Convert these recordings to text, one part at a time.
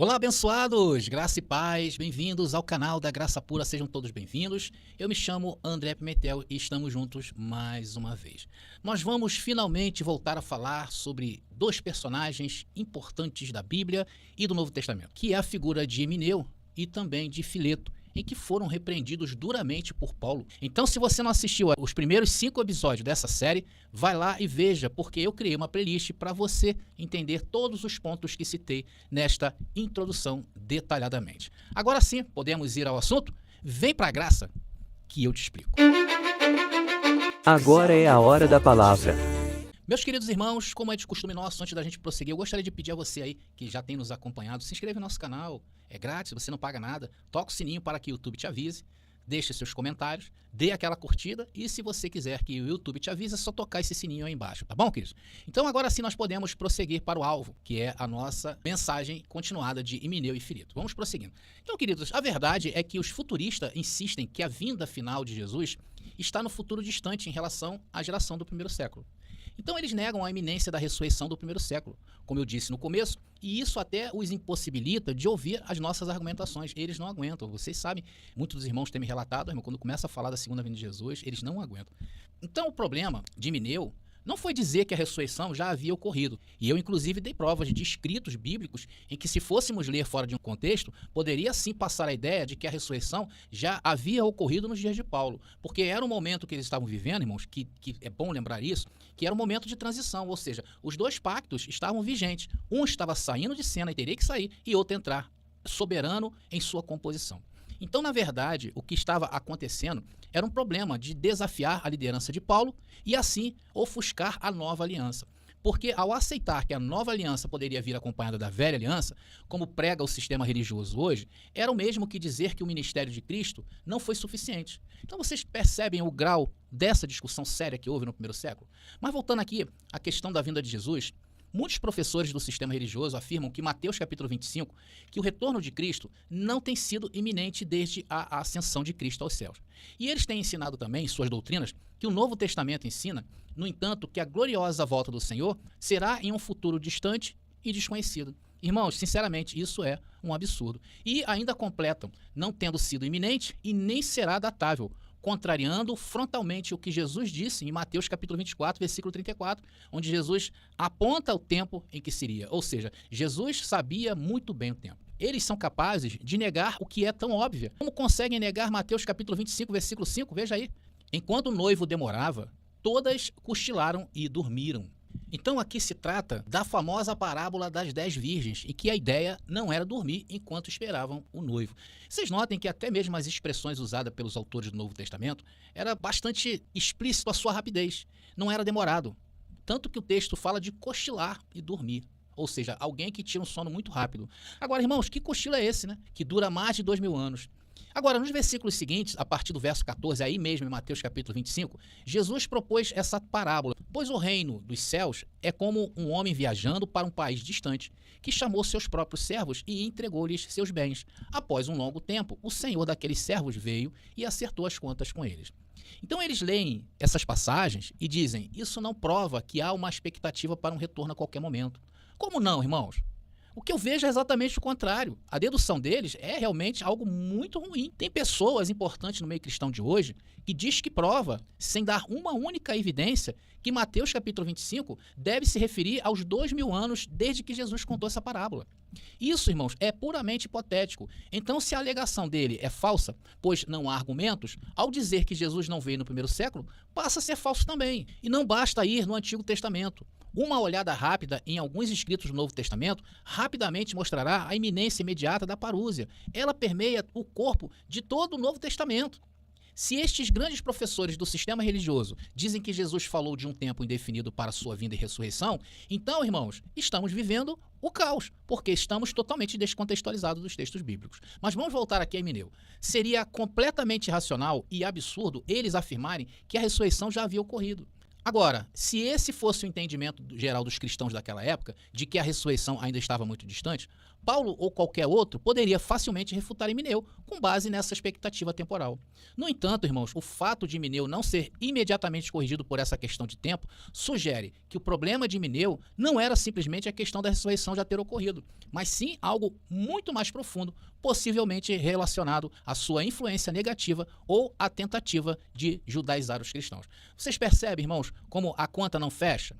Olá, abençoados! Graça e paz, bem-vindos ao canal da Graça Pura, sejam todos bem-vindos. Eu me chamo André Pimentel e estamos juntos mais uma vez. Nós vamos finalmente voltar a falar sobre dois personagens importantes da Bíblia e do Novo Testamento, que é a figura de Emineu e também de Fileto, em que foram repreendidos duramente por Paulo. Então, se você não assistiu os primeiros 5 episódios dessa série, vai lá e veja, porque eu criei uma playlist para você entender todos os pontos que citei nesta introdução detalhadamente. Agora sim, podemos ir ao assunto? Vem para a graça que eu te explico. Agora é a hora da palavra. Meus queridos irmãos, como é de costume nosso, antes da gente prosseguir, eu gostaria de pedir a você aí, que já tem nos acompanhado, se inscreva no nosso canal, é grátis, você não paga nada, toca o sininho para que o YouTube te avise, deixe seus comentários, dê aquela curtida e se você quiser que o YouTube te avise, é só tocar esse sininho aí embaixo, tá bom, queridos? Então agora sim nós podemos prosseguir para o alvo, que é a nossa mensagem continuada de Emineu e Fileto. Vamos prosseguindo. Então, queridos, a verdade é que os futuristas insistem que a vinda final de Jesus está no futuro distante em relação à geração do primeiro século. Então eles negam a iminência da ressurreição do primeiro século, como eu disse no começo, e isso até os impossibilita de ouvir as nossas argumentações. Eles não aguentam, vocês sabem, muitos dos irmãos têm me relatado, irmão, quando começa a falar da segunda vinda de Jesus, eles não aguentam. Então o problema de Emineu não foi dizer que a ressurreição já havia ocorrido, e eu inclusive dei provas de escritos bíblicos em que se fôssemos ler fora de um contexto, poderia sim passar a ideia de que a ressurreição já havia ocorrido nos dias de Paulo, porque era um momento que eles estavam vivendo, irmãos, que é bom lembrar isso, que era um momento de transição, ou seja, os dois pactos estavam vigentes, um estava saindo de cena e teria que sair, e outro entrar soberano em sua composição. Então, na verdade, o que estava acontecendo era um problema de desafiar a liderança de Paulo e, assim, ofuscar a nova aliança. Porque, ao aceitar que a nova aliança poderia vir acompanhada da velha aliança, como prega o sistema religioso hoje, era o mesmo que dizer que o ministério de Cristo não foi suficiente. Então, vocês percebem o grau dessa discussão séria que houve no primeiro século? Mas, voltando aqui à questão da vinda de Jesus, muitos professores do sistema religioso afirmam que Mateus capítulo 25, que o retorno de Cristo não tem sido iminente desde a ascensão de Cristo aos céus. E eles têm ensinado também, em suas doutrinas, que o Novo Testamento ensina, no entanto, que a gloriosa volta do Senhor será em um futuro distante e desconhecido. Irmãos, sinceramente, isso é um absurdo. E ainda completam, não tendo sido iminente e nem será datável, contrariando frontalmente o que Jesus disse em Mateus capítulo 24, versículo 34, onde Jesus aponta o tempo em que seria. Ou seja, Jesus sabia muito bem o tempo. Eles são capazes de negar o que é tão óbvio. Como conseguem negar Mateus capítulo 25, versículo 5? Veja aí. Enquanto o noivo demorava, todas cochilaram e dormiram. Então aqui se trata da famosa parábola das 10 virgens, em que a ideia não era dormir enquanto esperavam o noivo. Vocês notem que até mesmo as expressões usadas pelos autores do Novo Testamento era bastante explícito a sua rapidez, não era demorado. Tanto que o texto fala de cochilar e dormir, ou seja, alguém que tira um sono muito rápido. Agora, irmãos, que cochilo é esse, né? Que dura mais de 2000 anos. Agora, nos versículos seguintes, a partir do verso 14, aí mesmo em Mateus capítulo 25, Jesus propôs essa parábola. Pois o reino dos céus é como um homem viajando para um país distante, que chamou seus próprios servos e entregou-lhes seus bens. Após um longo tempo, o senhor daqueles servos veio e acertou as contas com eles. Então eles leem essas passagens e dizem, isso não prova que há uma expectativa para um retorno a qualquer momento. Como não, irmãos? O que eu vejo é exatamente o contrário. A dedução deles é realmente algo muito ruim. Tem pessoas importantes no meio cristão de hoje que diz que prova, sem dar uma única evidência, que Mateus capítulo 25 deve se referir aos 2000 anos desde que Jesus contou essa parábola. Isso, irmãos, é puramente hipotético. Então, se a alegação dele é falsa, pois não há argumentos, ao dizer que Jesus não veio no primeiro século, passa a ser falso também. E não basta ir no Antigo Testamento. Uma olhada rápida em alguns escritos do Novo Testamento rapidamente mostrará a iminência imediata da parúzia. Ela permeia o corpo de todo o Novo Testamento. Se estes grandes professores do sistema religioso dizem que Jesus falou de um tempo indefinido para sua vinda e ressurreição, então, irmãos, estamos vivendo o caos, porque estamos totalmente descontextualizados dos textos bíblicos. Mas vamos voltar aqui a Emineu. Seria completamente irracional e absurdo eles afirmarem que a ressurreição já havia ocorrido. Agora, se esse fosse o entendimento geral dos cristãos daquela época, de que a ressurreição ainda estava muito distante, Paulo ou qualquer outro poderia facilmente refutar Emineu com base nessa expectativa temporal. No entanto, irmãos, o fato de Emineu não ser imediatamente corrigido por essa questão de tempo sugere que o problema de Emineu não era simplesmente a questão da ressurreição já ter ocorrido, mas sim algo muito mais profundo, possivelmente relacionado à sua influência negativa ou à tentativa de judaizar os cristãos. Vocês percebem, irmãos, como a conta não fecha?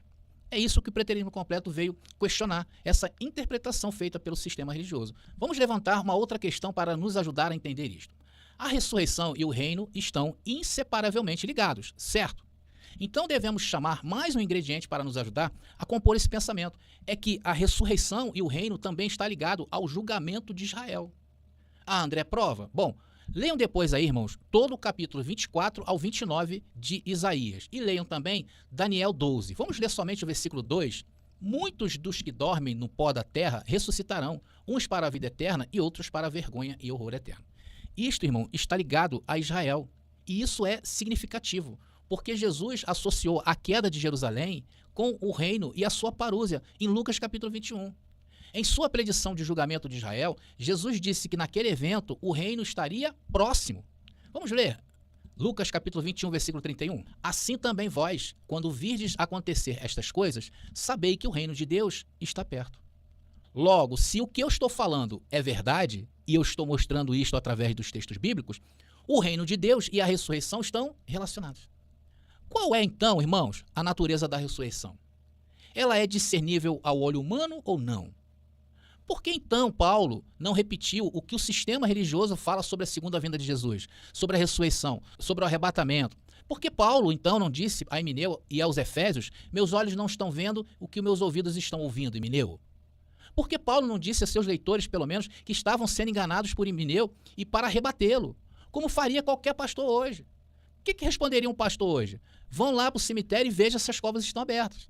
É isso que o preterismo completo veio questionar, essa interpretação feita pelo sistema religioso. Vamos levantar uma outra questão para nos ajudar a entender isto. A ressurreição e o reino estão inseparavelmente ligados, certo? Então devemos chamar mais um ingrediente para nos ajudar a compor esse pensamento, é que a ressurreição e o reino também está ligado ao julgamento de Israel. Ah, André, prova? Bom, leiam depois aí, irmãos, todo o capítulo 24 ao 29 de Isaías. E leiam também Daniel 12. Vamos ler somente o versículo 2. Muitos dos que dormem no pó da terra ressuscitarão, uns para a vida eterna e outros para a vergonha e horror eterno. Isto, irmão, está ligado a Israel. E isso é significativo, porque Jesus associou a queda de Jerusalém com o reino e a sua parúzia em Lucas capítulo 21. Em sua predição de julgamento de Israel, Jesus disse que naquele evento o reino estaria próximo. Vamos ler. Lucas capítulo 21, versículo 31. Assim também vós, quando virdes acontecer estas coisas, sabei que o reino de Deus está perto. Logo, se o que eu estou falando é verdade, e eu estou mostrando isto através dos textos bíblicos, o reino de Deus e a ressurreição estão relacionados. Qual é, então, irmãos, a natureza da ressurreição? Ela é discernível ao olho humano ou não? Por que então Paulo não repetiu o que o sistema religioso fala sobre a segunda vinda de Jesus, sobre a ressurreição, sobre o arrebatamento? Por que Paulo então não disse a Emineu e aos Efésios, meus olhos não estão vendo o que meus ouvidos estão ouvindo, Emineu? Por que Paulo não disse a seus leitores, pelo menos, que estavam sendo enganados por Emineu e para rebatê-lo, como faria qualquer pastor hoje? O que responderia um pastor hoje? Vão lá para o cemitério e vejam se as covas estão abertas.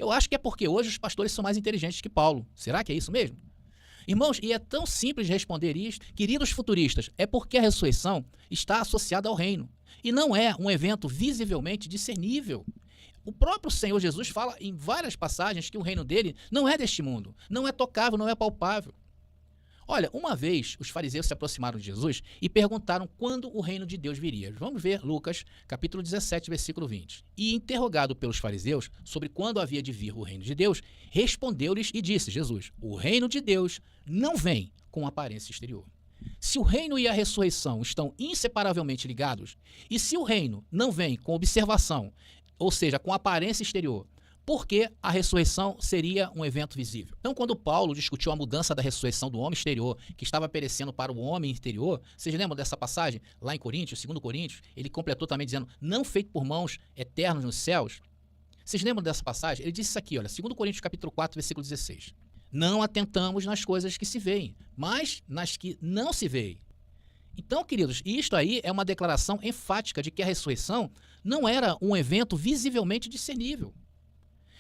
Eu acho que é porque hoje os pastores são mais inteligentes que Paulo. Será que é isso mesmo? Irmãos, e é tão simples de responder isso, queridos futuristas, é porque a ressurreição está associada ao reino e não é um evento visivelmente discernível. O próprio Senhor Jesus fala em várias passagens que o reino dele não é deste mundo, não é tocável, não é palpável. Olha, uma vez os fariseus se aproximaram de Jesus e perguntaram quando o reino de Deus viria. Vamos ver Lucas, capítulo 17, versículo 20. E interrogado pelos fariseus sobre quando havia de vir o reino de Deus, respondeu-lhes e disse, Jesus, o reino de Deus não vem com aparência exterior. Se o reino e a ressurreição estão inseparavelmente ligados, e se o reino não vem com observação, ou seja, com aparência exterior, porque a ressurreição seria um evento visível. Então, quando Paulo discutiu a mudança da ressurreição do homem exterior, que estava perecendo para o homem interior, vocês lembram dessa passagem lá em Coríntios, 2 Coríntios? Ele completou também dizendo, não feito por mãos eternos nos céus. Vocês lembram dessa passagem? Ele disse isso aqui, olha, 2 Coríntios capítulo 4, versículo 16. Não atentamos nas coisas que se veem, mas nas que não se veem. Então, queridos, isto aí é uma declaração enfática de que a ressurreição não era um evento visivelmente discernível.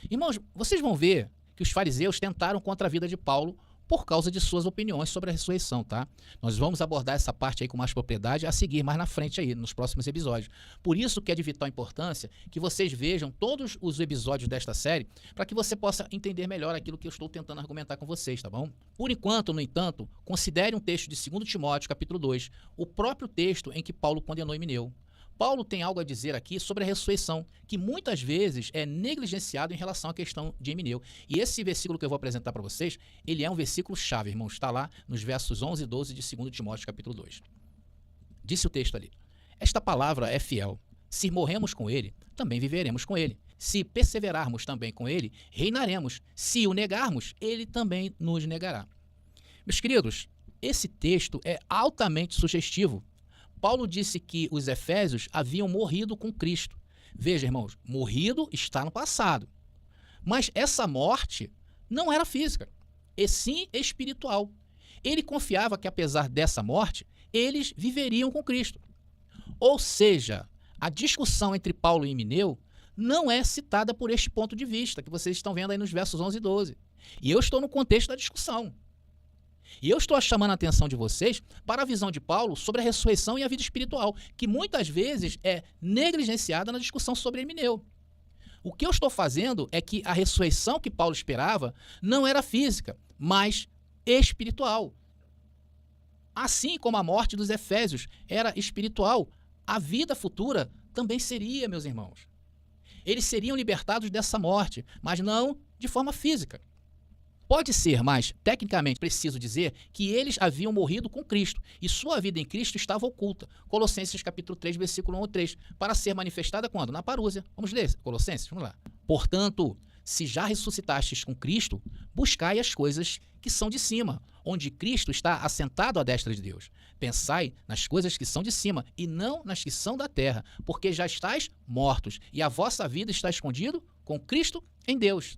Irmãos, vocês vão ver que os fariseus tentaram contra a vida de Paulo por causa de suas opiniões sobre a ressurreição, tá? Nós vamos abordar essa parte aí com mais propriedade a seguir mais na frente aí, nos próximos episódios. Por isso que é de vital importância que vocês vejam todos os episódios desta série para que você possa entender melhor aquilo que eu estou tentando argumentar com vocês, tá bom? Por enquanto, no entanto, considere um texto de 2 Timóteo, capítulo 2, o próprio texto em que Paulo condenou Emineu. Paulo tem algo a dizer aqui sobre a ressurreição, que muitas vezes é negligenciado em relação à questão de Emineu. E esse versículo que eu vou apresentar para vocês, ele é um versículo chave, irmãos. Está lá nos versos 11 e 12 de 2 Timóteo, capítulo 2. Disse o texto ali, esta palavra é fiel. Se morremos com ele, também viveremos com ele. Se perseverarmos também com ele, reinaremos. Se o negarmos, ele também nos negará. Meus queridos, esse texto é altamente sugestivo. Paulo disse que os efésios haviam morrido com Cristo. Veja, irmãos, morrido está no passado. Mas essa morte não era física, e sim espiritual. Ele confiava que, apesar dessa morte, eles viveriam com Cristo. Ou seja, a discussão entre Paulo e Emineu não é citada por este ponto de vista, que vocês estão vendo aí nos versos 11 e 12. E eu estou no contexto da discussão. E eu estou chamando a atenção de vocês para a visão de Paulo sobre a ressurreição e a vida espiritual, que muitas vezes é negligenciada na discussão sobre Emineu. O que eu estou fazendo é que a ressurreição que Paulo esperava não era física, mas espiritual. Assim como a morte dos Efésios era espiritual, a vida futura também seria, meus irmãos. Eles seriam libertados dessa morte, mas não de forma física. Pode ser, mas tecnicamente preciso dizer que eles haviam morrido com Cristo e sua vida em Cristo estava oculta. Colossenses capítulo 3, versículo 1 ao 3, para ser manifestada quando? Na parúzia. Vamos ler Colossenses, vamos lá. Portanto, se já ressuscitastes com Cristo, buscai as coisas que são de cima, onde Cristo está assentado à destra de Deus. Pensai nas coisas que são de cima e não nas que são da terra, porque já estáis mortos e a vossa vida está escondida com Cristo em Deus.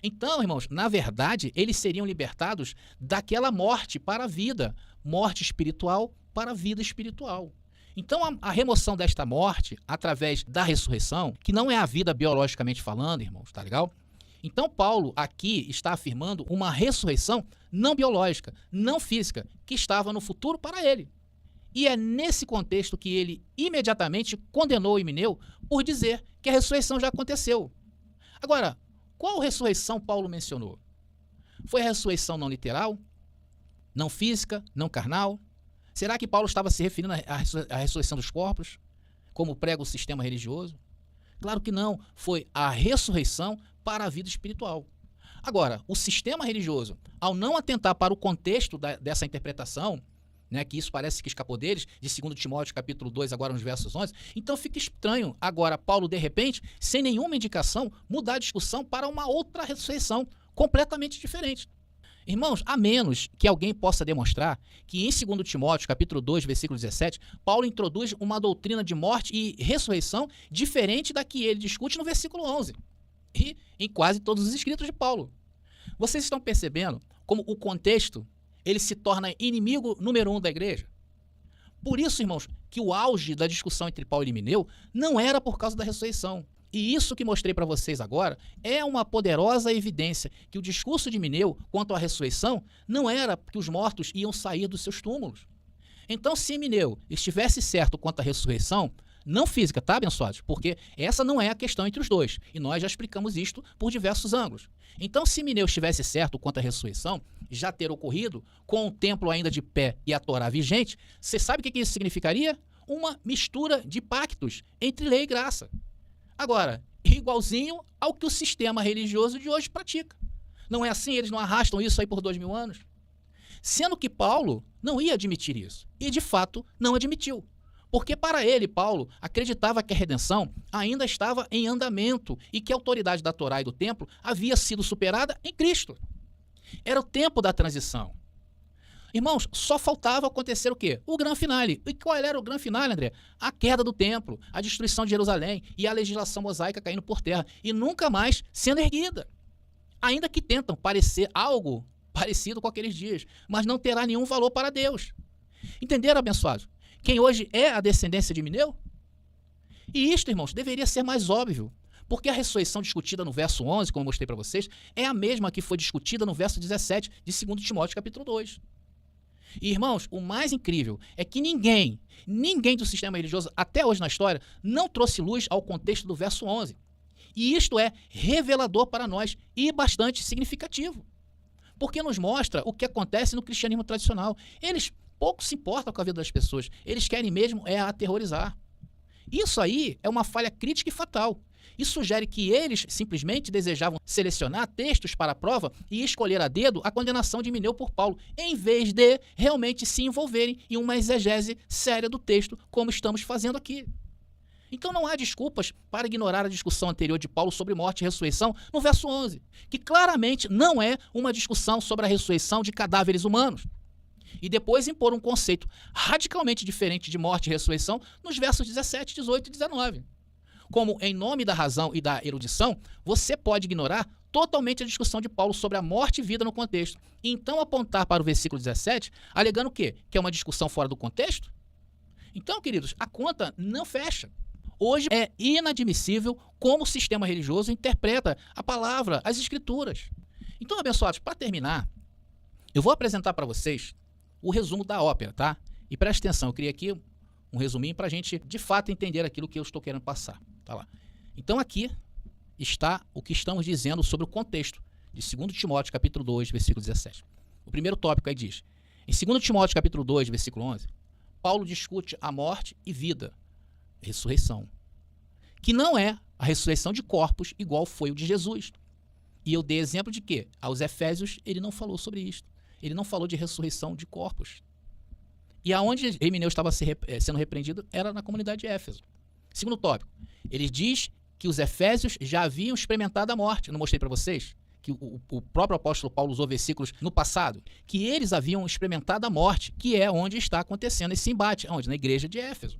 Então, irmãos, na verdade, eles seriam libertados daquela morte para a vida, morte espiritual para a vida espiritual. Então, a remoção desta morte, através da ressurreição, que não é a vida biologicamente falando, irmãos, tá legal? Então, Paulo aqui está afirmando uma ressurreição não biológica, não física, que estava no futuro para ele. E é nesse contexto que ele imediatamente condenou Himeneu por dizer que a ressurreição já aconteceu. Agora, qual ressurreição Paulo mencionou? Foi a ressurreição não literal? Não física? Não carnal? Será que Paulo estava se referindo à ressurreição dos corpos, como prega o sistema religioso? Claro que não. Foi a ressurreição para a vida espiritual. Agora, o sistema religioso, ao não atentar para o contexto dessa interpretação, né, que isso parece que escapou deles, de 2 Timóteo capítulo 2, agora nos versos 11, então fica estranho agora Paulo, de repente, sem nenhuma indicação, mudar a discussão para uma outra ressurreição completamente diferente. Irmãos, a menos que alguém possa demonstrar que em 2 Timóteo capítulo 2, versículo 17, Paulo introduz uma doutrina de morte e ressurreição diferente da que ele discute no versículo 11 e em quase todos os escritos de Paulo. Vocês estão percebendo como o contexto ele se torna inimigo número 1 da igreja? Por isso, irmãos, que o auge da discussão entre Paulo e Himeneu não era por causa da ressurreição. E isso que mostrei para vocês agora é uma poderosa evidência que o discurso de Himeneu quanto à ressurreição não era que os mortos iam sair dos seus túmulos. Então, se Himeneu estivesse certo quanto à ressurreição, não física, tá, abençoados? Porque essa não é a questão entre os dois. E nós já explicamos isto por diversos ângulos. Então, se Himeneu estivesse certo quanto à ressurreição, já ter ocorrido, com o templo ainda de pé e a Torá vigente, você sabe o que isso significaria? Uma mistura de pactos entre lei e graça. Agora, igualzinho ao que o sistema religioso de hoje pratica. Não é assim? Eles não arrastam isso aí por 2000 anos? Sendo que Paulo não ia admitir isso. E, de fato, não admitiu. Porque para ele, Paulo, acreditava que a redenção ainda estava em andamento e que a autoridade da Torá e do templo havia sido superada em Cristo. Era o tempo da transição. Irmãos, só faltava acontecer o quê? O grande finale. E qual era o grande finale, André? A queda do templo, a destruição de Jerusalém e a legislação mosaica caindo por terra e nunca mais sendo erguida. Ainda que tentam parecer algo parecido com aqueles dias, mas não terá nenhum valor para Deus. Entenderam, abençoados? Quem hoje é a descendência de Himeneu? E isto, irmãos, deveria ser mais óbvio, porque a ressurreição discutida no verso 11, como eu mostrei para vocês, é a mesma que foi discutida no verso 17 de 2 Timóteo capítulo 2. E, irmãos, o mais incrível é que ninguém do sistema religioso, até hoje na história, não trouxe luz ao contexto do verso 11. E isto é revelador para nós e bastante significativo, porque nos mostra o que acontece no cristianismo tradicional. Eles pouco se importam com a vida das pessoas, eles querem mesmo aterrorizar. Isso aí é uma falha crítica e fatal. Isso sugere que eles simplesmente desejavam selecionar textos para a prova e escolher a dedo a condenação de Himeneu por Paulo, em vez de realmente se envolverem em uma exegese séria do texto, como estamos fazendo aqui. Então não há desculpas para ignorar a discussão anterior de Paulo sobre morte e ressurreição no verso 11, que claramente não é uma discussão sobre a ressurreição de cadáveres humanos. E depois impor um conceito radicalmente diferente de morte e ressurreição nos versos 17, 18 e 19. Como, em nome da razão e da erudição, você pode ignorar totalmente a discussão de Paulo sobre a morte e vida no contexto, e então apontar para o versículo 17, alegando o quê? Que é uma discussão fora do contexto? Então, queridos, a conta não fecha. Hoje é inadmissível como o sistema religioso interpreta a palavra, as escrituras. Então, abençoados, para terminar, eu vou apresentar para vocês o resumo da ópera, tá? E preste atenção, eu criei aqui um resuminho para a gente, de fato, entender aquilo que eu estou querendo passar. Tá lá. Então, aqui está o que estamos dizendo sobre o contexto de 2 Timóteo, capítulo 2, versículo 17. O primeiro tópico aí diz, em 2 Timóteo capítulo 2, versículo 11, Paulo discute a morte e vida, ressurreição, que não é a ressurreição de corpos igual foi o de Jesus. E eu dei exemplo de que, aos Efésios, ele não falou sobre isso. Ele não falou de ressurreição de corpos. E aonde Emineu estava sendo repreendido era na comunidade de Éfeso. Segundo tópico, ele diz que os Efésios já haviam experimentado a morte. Eu não mostrei para vocês? Que o próprio apóstolo Paulo usou versículos no passado, que eles haviam experimentado a morte, que é onde está acontecendo esse embate, onde? Na igreja de Éfeso.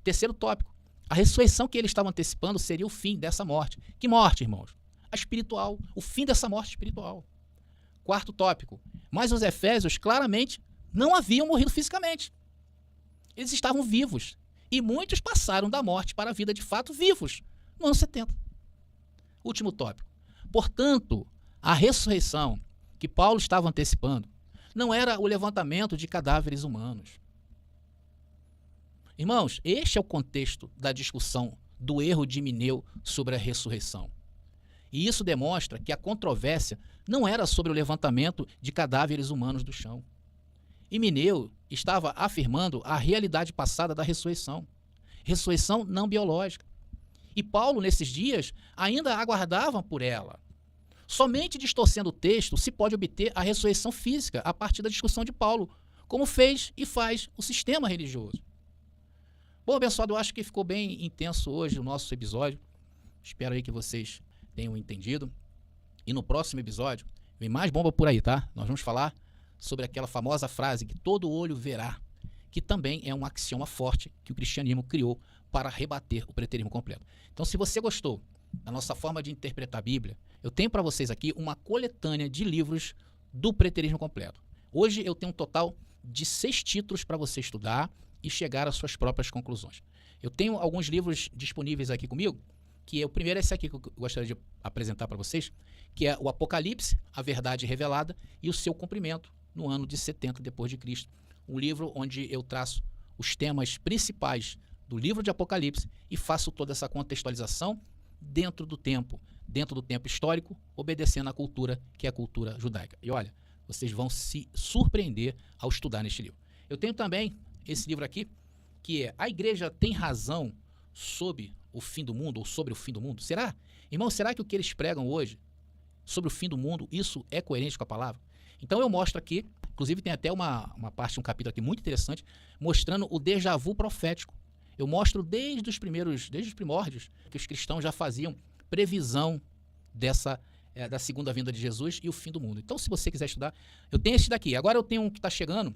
Terceiro tópico, a ressurreição que eles estavam antecipando seria o fim dessa morte. Que morte, irmãos? A espiritual, o fim dessa morte espiritual. Quarto tópico, mas os Efésios claramente não haviam morrido fisicamente. Eles estavam vivos, e muitos passaram da morte para a vida de fato vivos, no ano 70. Último tópico. Portanto, a ressurreição que Paulo estava antecipando não era o levantamento de cadáveres humanos. Irmãos, este é o contexto da discussão do erro de Emineu sobre a ressurreição. E isso demonstra que a controvérsia não era sobre o levantamento de cadáveres humanos do chão. Emineu estava afirmando a realidade passada da ressurreição. Ressurreição não biológica. E Paulo, nesses dias, ainda aguardava por ela. Somente distorcendo o texto se pode obter a ressurreição física a partir da discussão de Paulo, como fez e faz o sistema religioso. Bom, abençoado, eu acho que ficou bem intenso hoje o nosso episódio. Espero aí que vocês tenham entendido. E no próximo episódio, vem mais bomba por aí, tá? Nós vamos falar sobre aquela famosa frase que todo olho verá, que também é um axioma forte que o cristianismo criou para rebater o preterismo completo. Então, se você gostou da nossa forma de interpretar a Bíblia, eu tenho para vocês aqui uma coletânea de livros do preterismo completo. Hoje eu tenho um total de 6 títulos para você estudar e chegar às suas próprias conclusões. Eu tenho alguns livros disponíveis aqui comigo, que o primeiro é esse aqui que eu gostaria de apresentar para vocês, que é o Apocalipse, a Verdade Revelada e o seu cumprimento no ano de 70 depois de Cristo. Um livro onde eu traço os temas principais do livro de Apocalipse e faço toda essa contextualização dentro do tempo histórico, obedecendo à cultura que é a cultura judaica. E olha, vocês vão se surpreender ao estudar neste livro. Eu tenho também esse livro aqui, que é A Igreja Tem Razão sobre o Fim do Mundo, ou sobre o Fim do Mundo? Será? Irmão, será que o que eles pregam hoje sobre o fim do mundo, isso é coerente com a palavra? Então eu mostro aqui, inclusive tem até uma parte, um capítulo aqui muito interessante, mostrando o déjà vu profético. Eu mostro desde os primórdios, que os cristãos já faziam previsão da segunda vinda de Jesus e o fim do mundo. Então, se você quiser estudar, eu tenho esse daqui. Agora eu tenho um que está chegando,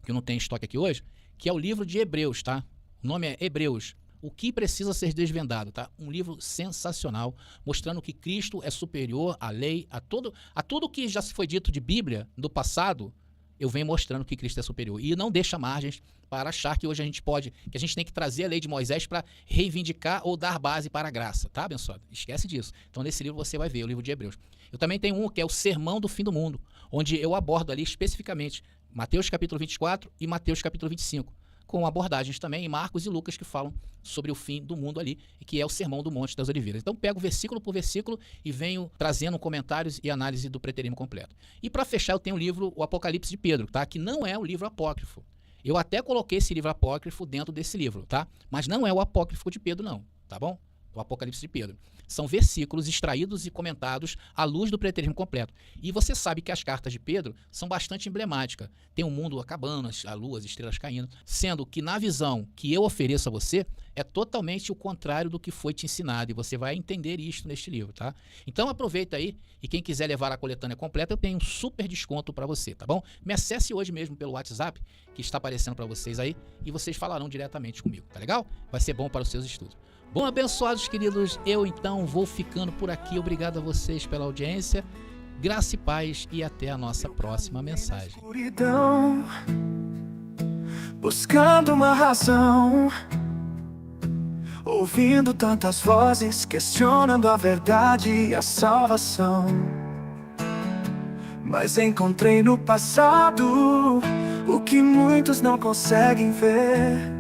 que eu não tenho em estoque aqui hoje, que é o livro de Hebreus, tá? O nome é Hebreus. O que precisa ser desvendado, tá? Um livro sensacional, mostrando que Cristo é superior à lei, a tudo que já se foi dito de Bíblia do passado. Eu venho mostrando que Cristo é superior. E não deixa margens para achar que hoje que a gente tem que trazer a lei de Moisés para reivindicar ou dar base para a graça, tá, abençoado? Esquece disso. Então, nesse livro você vai ver, o livro de Hebreus. Eu também tenho um que é o Sermão do Fim do Mundo, onde eu abordo ali especificamente Mateus capítulo 24 e Mateus capítulo 25, com abordagens também em Marcos e Lucas que falam sobre o fim do mundo ali, e que é o Sermão do Monte das Oliveiras. Então pego versículo por versículo e venho trazendo comentários e análise do preterismo completo. E para fechar eu tenho o livro O Apocalipse de Pedro, tá? Que não é o livro apócrifo. Eu até coloquei esse livro apócrifo dentro desse livro, tá? Mas não é o apócrifo de Pedro não, tá bom? O Apocalipse de Pedro. São versículos extraídos e comentados à luz do preterismo completo. E você sabe que as cartas de Pedro são bastante emblemáticas. Tem o mundo acabando, a lua, as estrelas caindo, sendo que na visão que eu ofereço a você é totalmente o contrário do que foi te ensinado, e você vai entender isto neste livro, tá? Então aproveita aí, e quem quiser levar a coletânea completa, eu tenho um super desconto para você, tá bom? Me acesse hoje mesmo pelo WhatsApp, que está aparecendo para vocês aí, e vocês falarão diretamente comigo, tá legal? Vai ser bom para os seus estudos. Bom, abençoados queridos, eu então vou ficando por aqui. Obrigado a vocês pela audiência. Graça e paz e até a nossa próxima mensagem. Buscando uma razão, ouvindo tantas vozes, questionando a verdade e a salvação. Mas encontrei no passado o que muitos não conseguem ver.